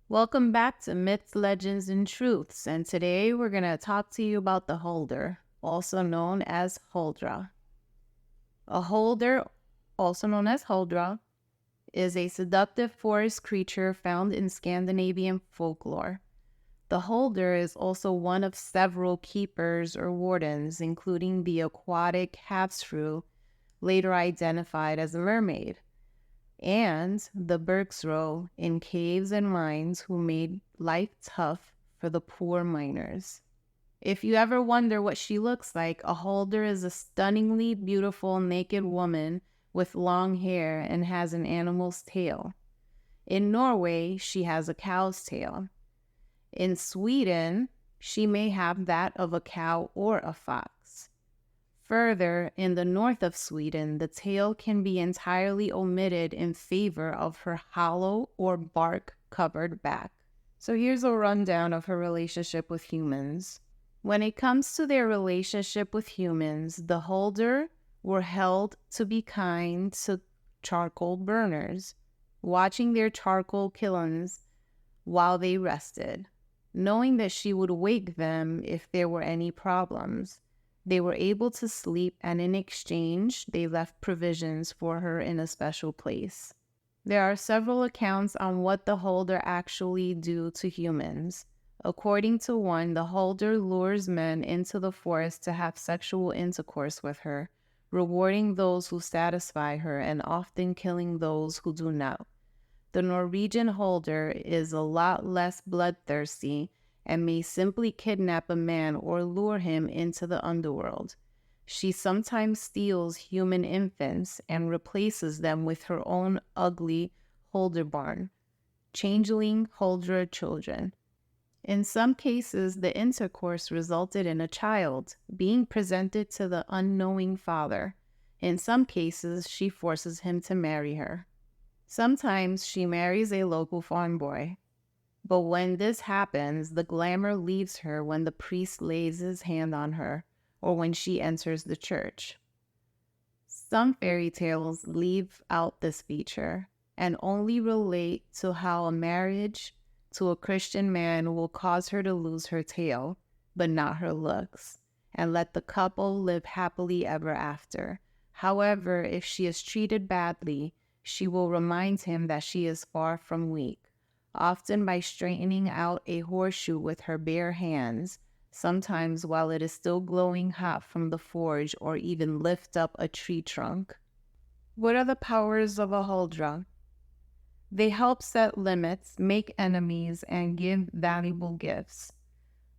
Welcome back to Myths, Legends, and Truths, and today we're going to talk to you about the Hulder, also known as Huldra. A Hulder, also known as Huldra, is a seductive forest creature found in Scandinavian folklore. The Hulder is also one of several keepers or wardens, including the aquatic half-shrew, later identified as a mermaid, and the Bergsro in caves and mines who made life tough for the poor miners. If you ever wonder what she looks like, a Hulder is a stunningly beautiful naked woman with long hair and has an animal's tail. In Norway, she has a cow's tail. In Sweden, she may have that of a cow or a fox. Further, in the north of Sweden, the tail can be entirely omitted in favor of her hollow or bark-covered back. So here's a rundown of her relationship with humans. When it comes to their relationship with humans, the Hulder were held to be kind to charcoal burners, watching their charcoal kilns while they rested, knowing that she would wake them if there were any problems. They were able to sleep, and in exchange, they left provisions for her in a special place. There are several accounts on what the Hulder actually do to humans. According to one, the Hulder lures men into the forest to have sexual intercourse with her, rewarding those who satisfy her and often killing those who do not. The Norwegian Hulder is a lot less bloodthirsty and may simply kidnap a man or lure him into the underworld. She sometimes steals human infants and replaces them with her own ugly Hulderbarn, changeling Huldra children. In some cases, the intercourse resulted in a child being presented to the unknowing father. In some cases, she forces him to marry her. Sometimes she marries a local farm boy. But when this happens, the glamour leaves her when the priest lays his hand on her or when she enters the church. Some fairy tales leave out this feature and only relate to how a marriage to a Christian man will cause her to lose her tail, but not her looks, and let the couple live happily ever after. However, if she is treated badly, she will remind him that she is far from weak, often by straightening out a horseshoe with her bare hands, sometimes while it is still glowing hot from the forge, or even lift up a tree trunk. What are the powers of a Huldra? They help set limits, make enemies, and give valuable gifts.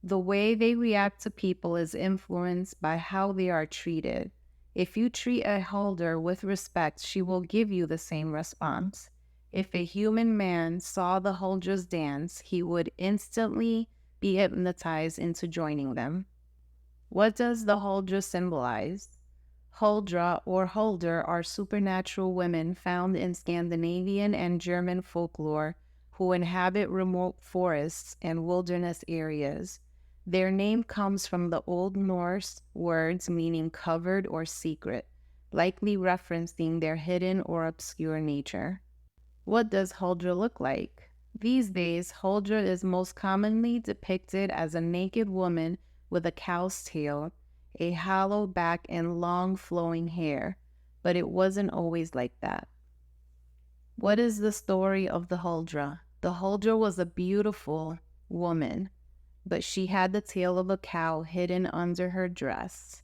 The way they react to people is influenced by how they are treated. If you treat a Hulder with respect, she will give you the same response. If a human man saw the Huldra's dance, he would instantly be hypnotized into joining them. What does the Huldra symbolize? Huldra or Hulder are supernatural women found in Scandinavian and German folklore who inhabit remote forests and wilderness areas. Their name comes from the Old Norse words meaning covered or secret, likely referencing their hidden or obscure nature. What does Huldra look like? These days, Huldra is most commonly depicted as a naked woman with a cow's tail, a hollow back, and long flowing hair, but it wasn't always like that. What is the story of the Huldra? The Huldra was a beautiful woman, but she had the tail of a cow hidden under her dress.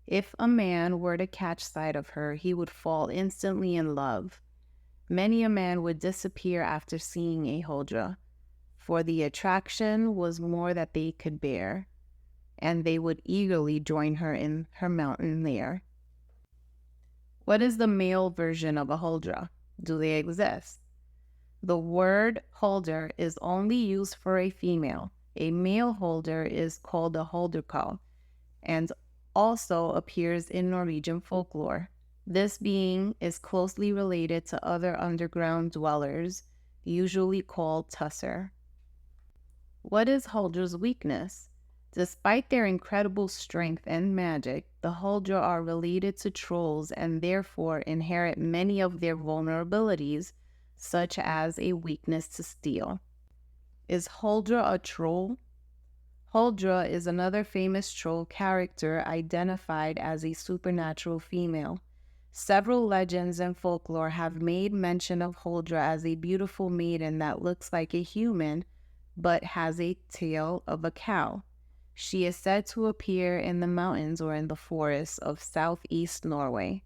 If a man were to catch sight of her, he would fall instantly in love. Many a man would disappear after seeing a Huldra, for the attraction was more that they could bear, and they would eagerly join her in her mountain lair. What is the male version of a Huldra? Do they exist? The word Hulder is only used for a female. A male Hulder is called a Hulderkarl and also appears in Norwegian folklore. This being is closely related to other underground dwellers, usually called tusser. What is Huldra's weakness? Despite their incredible strength and magic, the Huldra are related to trolls and therefore inherit many of their vulnerabilities, such as a weakness to steel. Is Huldra a troll? Huldra is another famous troll character identified as a supernatural female. Several legends and folklore have made mention of Huldra as a beautiful maiden that looks like a human but has a tail of a cow. She is said to appear in the mountains or in the forests of southeast Norway.